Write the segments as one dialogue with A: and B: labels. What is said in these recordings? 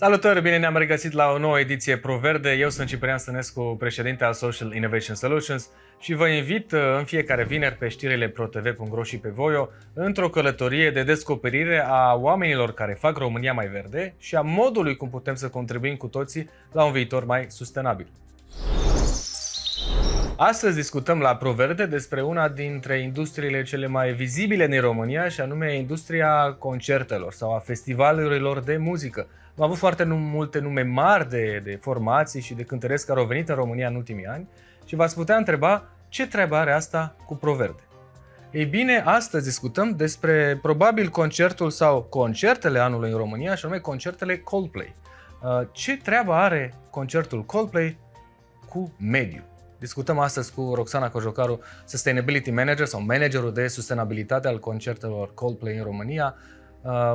A: Salutări, bine ne-am regăsit la o nouă ediție ProVerde. Eu sunt Ciprian Stănescu, președinte al Social Innovation Solutions și vă invit în fiecare vineri pe știrile ProTV.ro și pe Voio într-o călătorie de descoperire a oamenilor care fac România mai verde și a modului cum putem să contribuim cu toții la un viitor mai sustenabil. Astăzi discutăm la ProVerde despre una dintre industriile cele mai vizibile din România, și anume industria concertelor sau a festivalurilor de muzică. Am avut foarte multe nume mari de formații și de cântăreți care au venit în România în ultimii ani și v-ați putea întreba ce treabă are asta cu ProVerde. Ei bine, astăzi discutăm despre probabil concertul sau concertele anului în România, și anume concertele Coldplay. Ce treabă are concertul Coldplay cu mediul? Discutăm astăzi cu Roxana Cojocaru, Sustainability Manager sau managerul de sustenabilitate al concertelor Coldplay în România.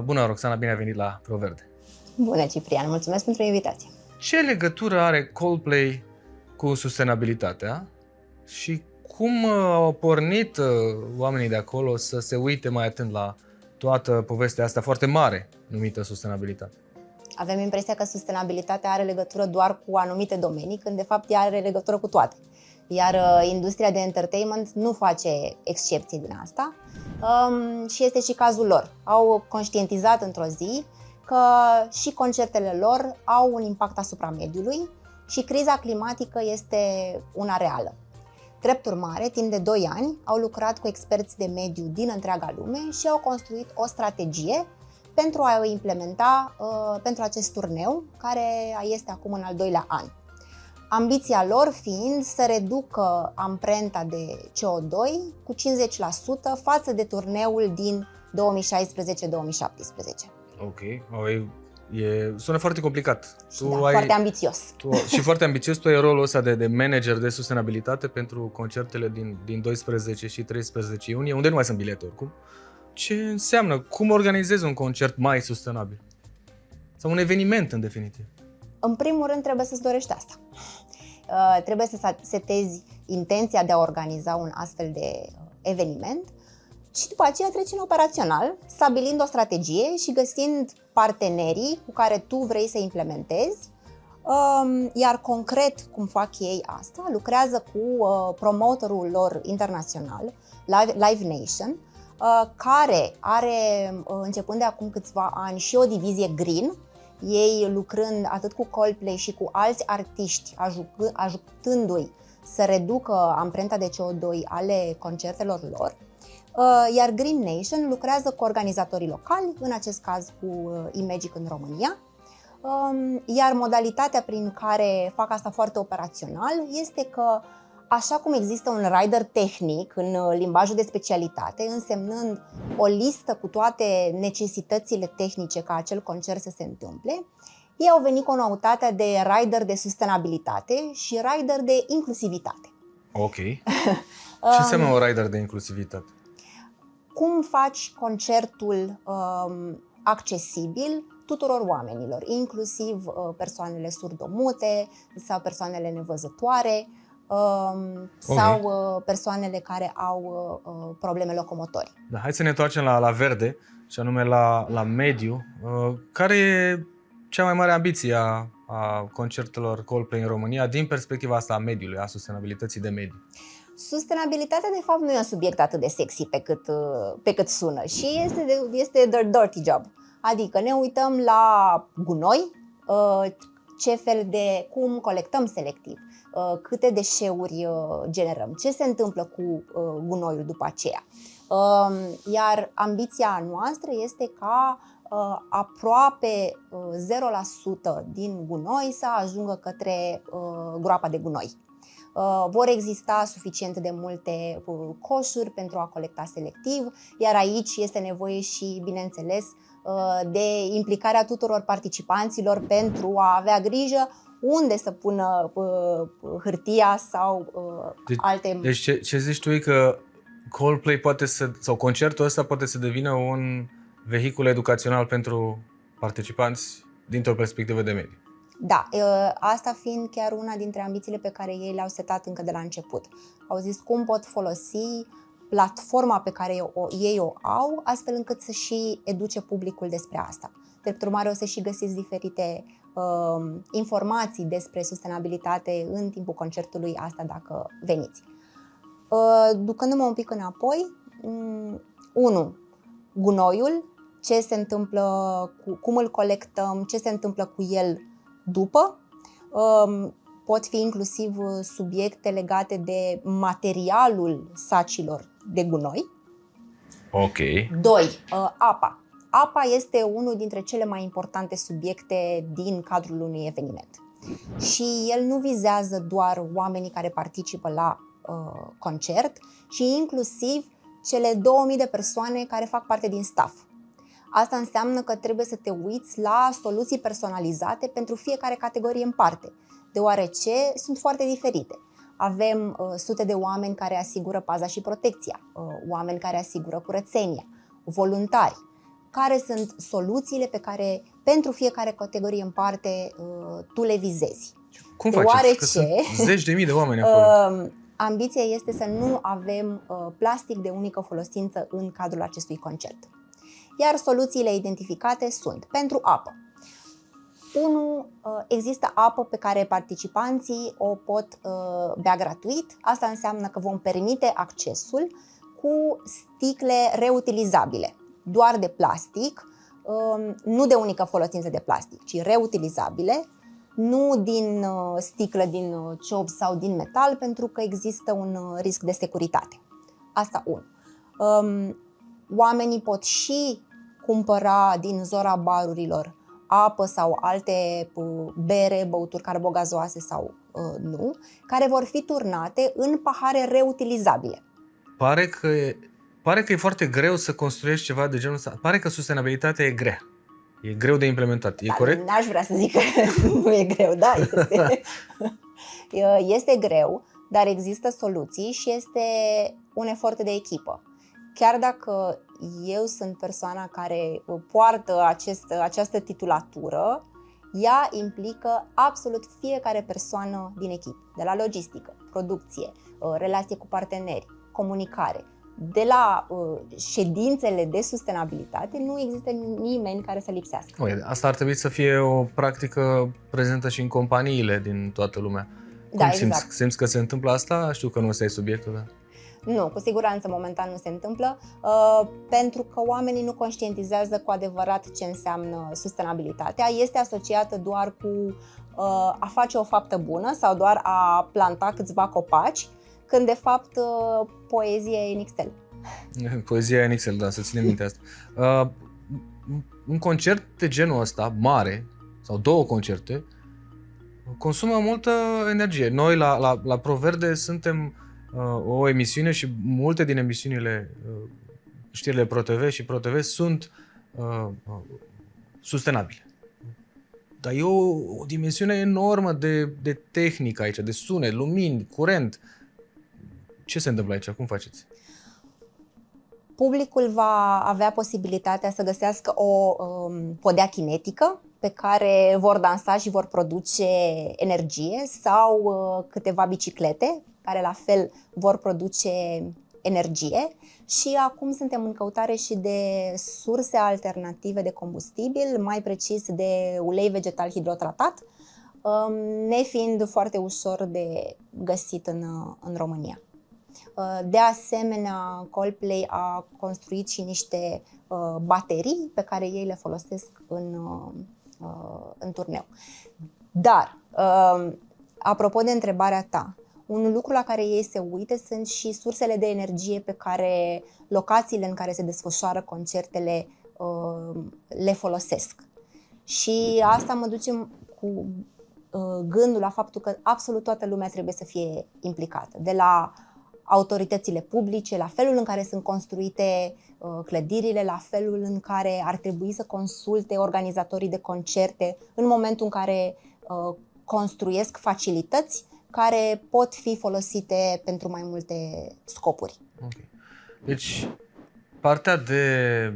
A: Bună, Roxana, bine ai venit la ProVerde.
B: Bună, Ciprian, mulțumesc pentru invitație.
A: Ce legătură are Coldplay cu sustenabilitatea și cum au pornit oamenii de acolo să se uite mai atent la toată povestea asta foarte mare numită sustenabilitate?
B: Avem impresia că sustenabilitatea are legătură doar cu anumite domenii, când de fapt ea are legătură cu toate. Iar industria de entertainment nu face excepție din asta și este și cazul lor. Au conștientizat într-o zi că și concertele lor au un impact asupra mediului și criza climatică este una reală. Drept urmare, timp de 2 ani au lucrat cu experți de mediu din întreaga lume și au construit o strategie pentru a o implementa pentru acest turneu, care este acum în al 2-lea an. Ambiția lor fiind să reducă amprenta de CO2 cu 50% față de turneul din 2016-2017.
A: Ok, sună foarte complicat.
B: Foarte ambițios.
A: Și foarte ambițios, tu ai rolul ăsta de manager de sustenabilitate pentru concertele din 12 și 13 iunie, unde nu mai sunt bilete oricum. Ce înseamnă? Cum organizezi un concert mai sustenabil? Sau un eveniment, în definitiv?
B: În primul rând, trebuie să-ți dorești asta. Trebuie să setezi intenția de a organiza un astfel de eveniment și după aceea treci în operațional, stabilind o strategie și găsind partenerii cu care tu vrei să implementezi. Iar concret, cum fac ei asta, lucrează cu promotorul lor internațional, Live Nation, care are, începând de acum câțiva ani, și o divizie green, ei lucrând atât cu Coldplay și cu alți artiști, ajutându-i să reducă amprenta de CO2 ale concertelor lor. Iar Green Nation lucrează cu organizatorii locali, în acest caz cu Imagic în România. Iar modalitatea prin care fac asta foarte operațional este că, așa cum există un rider tehnic în limbajul de specialitate, însemnând o listă cu toate necesitățile tehnice ca acel concert să se întâmple, ei au venit cu o noutate de rider de sustenabilitate și rider de inclusivitate.
A: Ok. Ce înseamnă un rider de inclusivitate?
B: Cum faci concertul accesibil tuturor oamenilor, inclusiv persoanele surdomute sau persoanele nevăzătoare, sau persoanele care au probleme locomotorii.
A: Da, hai să ne întoarcem la verde, și anume la mediu. Care e cea mai mare ambiție a concertelor Coldplay în România din perspectiva asta a mediului, a sustenabilității de mediu?
B: Sustenabilitatea, de fapt, nu e un subiect atât de sexy pe cât sună și este the dirty job. Adică ne uităm la gunoi, cum colectăm selectiv, câte deșeuri generăm, ce se întâmplă cu gunoiul după aceea. Iar ambiția noastră este ca aproape 0% din gunoi să ajungă către groapa de gunoi. Vor exista suficient de multe coșuri pentru a colecta selectiv, iar aici este nevoie și, bineînțeles, de implicarea tuturor participanților pentru a avea grijă unde să pună hârtia sau alte...
A: Deci ce zici tu e că Coldplay sau concertul ăsta poate să devină un vehicul educațional pentru participanți dintr-o perspectivă de mediu?
B: Da, asta fiind chiar una dintre ambițiile pe care ei le-au setat încă de la început. Au zis cum pot folosi platforma pe care ei o au, astfel încât să și educe publicul despre asta. Drept urmare, o să și găsiți diferite informații despre sustenabilitate în timpul concertului, asta dacă veniți. Ducându-mă un pic înapoi, 1. Gunoiul, ce se întâmplă, cum îl colectăm, ce se întâmplă cu el după. Pot fi inclusiv subiecte legate de materialul sacilor de gunoi.
A: Ok.
B: 2. Apa. Apa este unul dintre cele mai importante subiecte din cadrul unui eveniment. Și el nu vizează doar oamenii care participă la concert, ci inclusiv cele 2000 de persoane care fac parte din staff. Asta înseamnă că trebuie să te uiți la soluții personalizate pentru fiecare categorie în parte, deoarece sunt foarte diferite. Avem sute de oameni care asigură paza și protecția, oameni care asigură curățenia, voluntari. Care sunt soluțiile pe care pentru fiecare categorie în parte tu le vizezi?
A: Cum faceți? Că sunt zeci de mii de oameni acolo.
B: Ambiția este să nu avem plastic de unică folosință în cadrul acestui concert. Iar soluțiile identificate sunt pentru apă. 1. Există apă pe care participanții o pot bea gratuit. Asta înseamnă că vom permite accesul cu sticle reutilizabile, doar de plastic, nu de unică folosință de plastic, ci reutilizabile, nu din sticlă, din ciop sau din metal, pentru că există un risc de securitate. Asta 1. Oamenii pot și cumpăra din zona barurilor apă sau alte bere, băuturi carbogazoase sau nu, care vor fi turnate în pahare reutilizabile.
A: Pare că e foarte greu să construiești ceva de genul ăsta. Pare că sustenabilitatea e grea. E greu de implementat. E corect?
B: N-aș vrea să zic că nu e greu, da, este greu, dar există soluții și este un efort de echipă. Chiar dacă eu sunt persoana care poartă această titulatură, ea implică absolut fiecare persoană din echipă, de la logistică, producție, relație cu parteneri, comunicare. De la ședințele de sustenabilitate nu există nimeni care să lipsească.
A: Asta ar trebui să fie o practică prezentă și în companiile din toată lumea.
B: Da, exact.
A: Simți că se întâmplă asta? Știu că nu ăsta e subiectul, dar...
B: Nu, cu siguranță momentan nu se întâmplă, pentru că oamenii nu conștientizează cu adevărat ce înseamnă sustenabilitatea. Este asociată doar cu a face o faptă bună sau doar a planta câțiva copaci, când de fapt poezia e în Excel.
A: Poezia e în Excel, da, să ținem minte asta. Un concert de genul ăsta, mare, sau 2 concerte, consumă multă energie. Noi la ProVerde suntem o emisiune și multe din emisiunile, știrile ProTV și ProTV sunt sustenabile. Dar e o dimensiune enormă de tehnică aici, de sunet, lumini, curent. Ce se întâmplă aici? Cum faceți?
B: Publicul va avea posibilitatea să găsească o podea kinetică pe care vor dansa și vor produce energie sau câteva biciclete care la fel vor produce energie și acum suntem în căutare și de surse alternative de combustibil, mai precis de ulei vegetal hidrotratat, nefiind foarte ușor de găsit în România. De asemenea, Coldplay a construit și niște baterii pe care ei le folosesc în turneu. Dar, apropo de întrebarea ta, un lucru la care ei se uită sunt și sursele de energie pe care locațiile în care se desfășoară concertele le folosesc. Și asta mă duce cu gândul la faptul că absolut toată lumea trebuie să fie implicată, de la autoritățile publice, la felul în care sunt construite clădirile, la felul în care ar trebui să consulte organizatorii de concerte în momentul în care construiesc facilități care pot fi folosite pentru mai multe scopuri.
A: Okay. Deci, partea de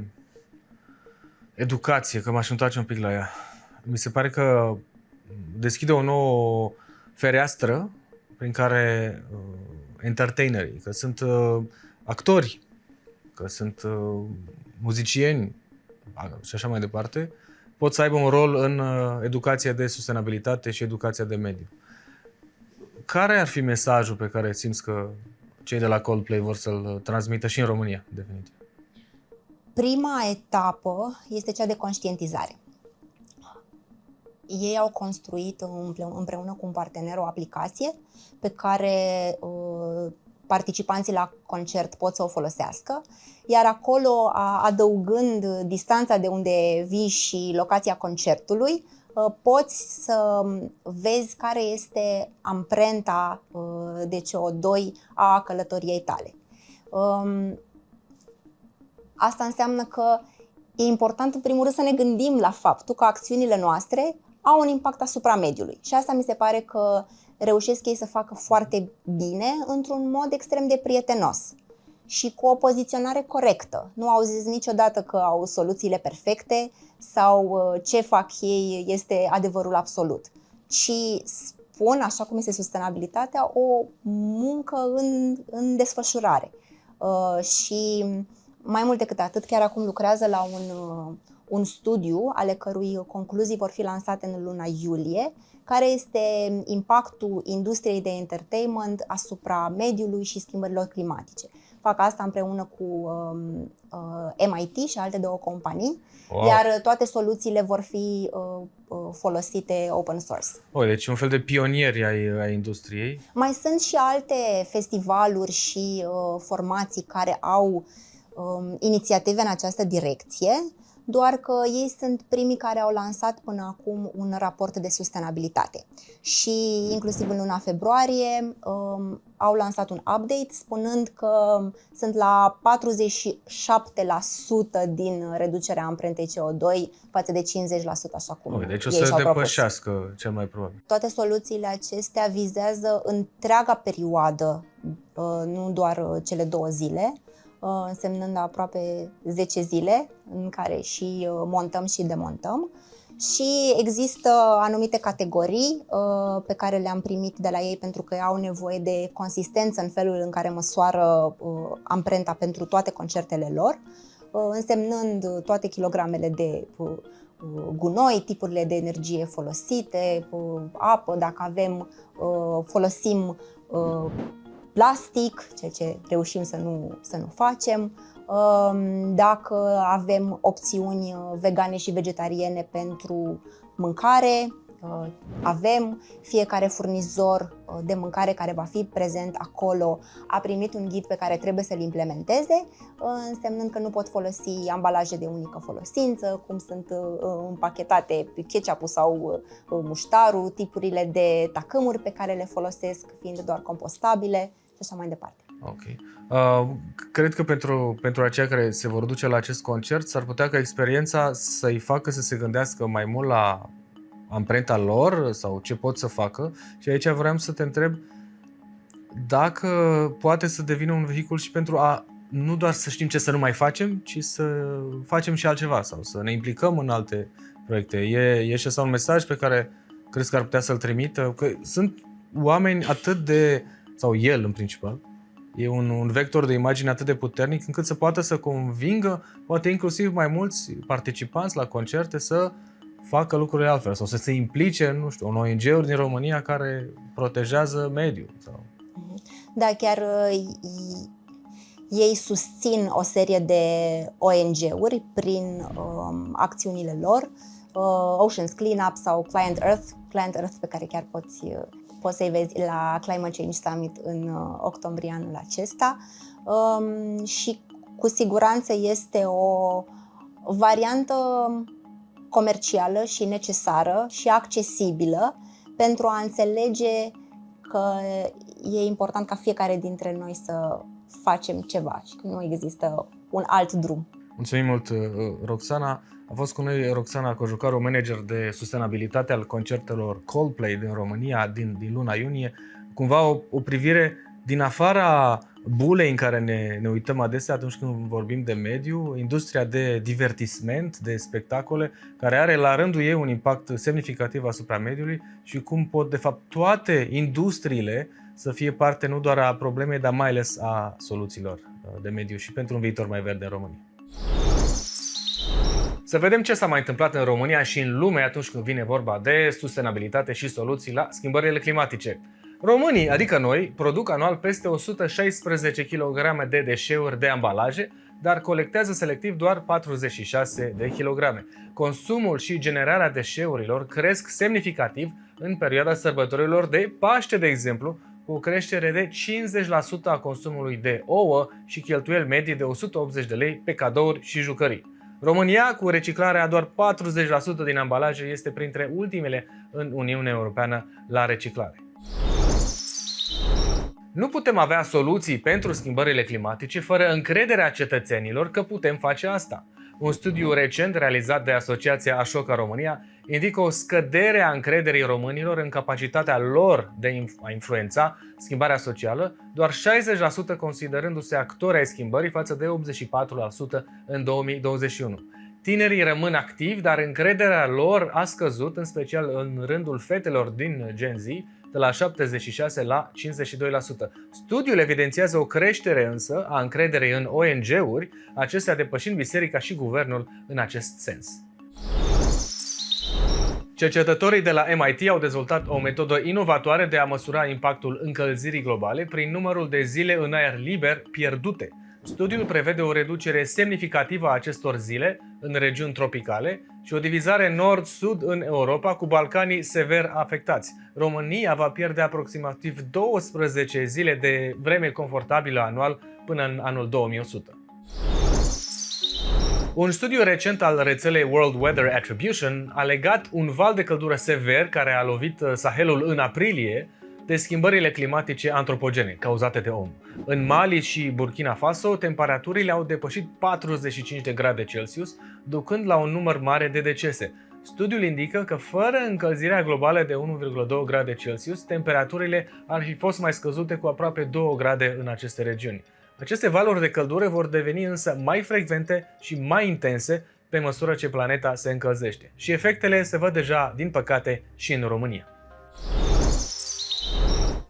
A: educație, că m-aș întoarce un pic la ea, mi se pare că deschide o nouă fereastră prin care entertainerii, că sunt actori, că sunt muzicieni și așa mai departe, pot să aibă un rol în educația de sustenabilitate și educația de mediu. Care ar fi mesajul pe care simți că cei de la Coldplay vor să-l transmită și în România, definitiv?
B: Prima etapă este cea de conștientizare. Ei au construit împreună cu un partener o aplicație pe care participanții la concert pot să o folosească, iar acolo, adăugând distanța de unde vii și locația concertului, poți să vezi care este amprenta de CO2 a călătoriei tale. Asta înseamnă că e important, în primul rând, să ne gândim la faptul că acțiunile noastre au un impact asupra mediului. Și asta mi se pare că reușesc ei să facă foarte bine, într-un mod extrem de prietenos și cu o poziționare corectă. Nu au zis niciodată că au soluțiile perfecte sau ce fac ei este adevărul absolut, ci spun, așa cum este sustenabilitatea, o muncă în desfășurare. Și mai mult decât atât, chiar acum lucrează la un studiu ale cărui concluzii vor fi lansate în luna iulie, care este impactul industriei de entertainment asupra mediului și schimbărilor climatice. Fac asta împreună cu MIT și alte două companii, iar toate soluțiile vor fi folosite open source.
A: Deci un fel de pionieri ai industriei.
B: Mai sunt și alte festivaluri și formații care au inițiative în această direcție, doar că ei sunt primii care au lansat până acum un raport de sustenabilitate. Și inclusiv în luna februarie au lansat un update spunând că sunt la 47% din reducerea amprentei CO2 față de 50%, așa cum
A: Deci o
B: ei
A: să
B: și-au
A: depășească propus. Cel mai probabil.
B: Toate soluțiile acestea vizează întreaga perioadă, nu doar cele 2 zile, însemnând aproape 10 zile în care și montăm și demontăm. Și există anumite categorii pe care le-am primit de la ei pentru că au nevoie de consistență în felul în care măsoară amprenta pentru toate concertele lor, însemnând toate kilogramele de gunoi, tipurile de energie folosite, apă, dacă folosim plastic, ceea ce reușim să nu facem, dacă avem opțiuni vegane și vegetariene pentru mâncare, fiecare furnizor de mâncare care va fi prezent acolo a primit un ghid pe care trebuie să-l implementeze, însemnând că nu pot folosi ambalaje de unică folosință, cum sunt împachetate ketchup-ul sau muștarul, tipurile de tacâmuri pe care le folosesc fiind doar compostabile și așa mai departe.
A: Ok. Cred că pentru aceia care se vor duce la acest concert s-ar putea ca experiența să-i facă să se gândească mai mult la amprenta lor sau ce pot să facă. Și aici vreau să te întreb dacă poate să devină un vehicul și pentru a nu doar să știm ce să nu mai facem, ci să facem și altceva sau să ne implicăm în alte proiecte. E și asta un mesaj pe care crezi că ar putea să-l trimită? Că sunt oameni atât de, sau el în principal, e un vector de imagine atât de puternic încât să poată să convingă, poate inclusiv mai mulți participanți la concerte să facă lucrurile altfel sau să se implice, nu știu, în ONG-uri din România care protejează mediul. Sau...
B: Da, chiar ei susțin o serie de ONG-uri prin acțiunile lor, Oceans Cleanup sau Client Earth pe care chiar poți să-i vezi la Climate Change Summit în octombrie anul acesta, și cu siguranță este o variantă comercială și necesară și accesibilă pentru a înțelege că e important ca fiecare dintre noi să facem ceva și că nu există un alt drum.
A: Mulțumim mult, Roxana. A fost cu noi Roxana Cojucaru, manager de sustenabilitate al concertelor Coldplay din România din luna iunie. Cumva o privire din afara bulei în care ne uităm adesea atunci când vorbim de mediu, industria de divertisment, de spectacole, care are la rândul ei un impact semnificativ asupra mediului și cum pot, de fapt, toate industriile să fie parte nu doar a problemei, dar mai ales a soluțiilor de mediu și pentru un viitor mai verde în România. Să vedem ce s-a mai întâmplat în România și în lume atunci când vine vorba de sustenabilitate și soluții la schimbările climatice. Românii, adică noi, produc anual peste 116 kg de deșeuri de ambalaje, dar colectează selectiv doar 46 de kilograme. Consumul și generarea deșeurilor cresc semnificativ în perioada sărbătorilor de Paște, de exemplu, cu o creștere de 50% a consumului de ouă și cheltuieli medii de 180 de lei pe cadouri și jucării. România, cu reciclarea a doar 40% din ambalaje, este printre ultimele în Uniunea Europeană la reciclare. Nu putem avea soluții pentru schimbările climatice fără încrederea cetățenilor că putem face asta. Un studiu recent realizat de Asociația Ashoka România indică o scădere a încrederii românilor în capacitatea lor de a influența schimbarea socială, doar 60% considerându-se actori ai schimbării față de 84% în 2021. Tinerii rămân activi, dar încrederea lor a scăzut, în special în rândul fetelor din Gen Z, de la 76 la 52%. Studiul evidențiază o creștere însă a încrederei în ONG-uri, acestea depășind biserica și guvernul în acest sens. Cercetătorii de la MIT au dezvoltat o metodă inovatoare de a măsura impactul încălzirii globale prin numărul de zile în aer liber pierdute. Studiul prevede o reducere semnificativă a acestor zile în regiuni tropicale și o divizare nord-sud în Europa, cu Balcanii sever afectați. România va pierde aproximativ 12 zile de vreme confortabilă anual până în anul 2100. Un studiu recent al rețelei World Weather Attribution a legat un val de căldură sever care a lovit Sahelul în aprilie de schimbările climatice antropogene cauzate de om. În Mali și Burkina Faso, temperaturile au depășit 45 de grade Celsius, ducând la un număr mare de decese. Studiul indică că fără încălzirea globală de 1,2 grade Celsius, temperaturile ar fi fost mai scăzute cu aproape 2 grade în aceste regiuni. Aceste valori de căldură vor deveni însă mai frecvente și mai intense pe măsură ce planeta se încălzește. Și efectele se văd deja, din păcate, și în România.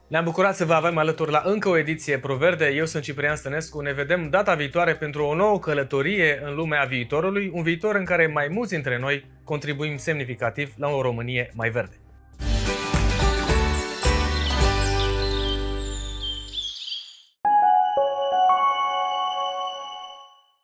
A: Ne-am bucurat să vă avem alături la încă o ediție ProVerde. Eu sunt Ciprian Stănescu. Ne vedem data viitoare pentru o nouă călătorie în lumea viitorului, un viitor în care mai mulți dintre noi contribuim semnificativ la o Românie mai verde.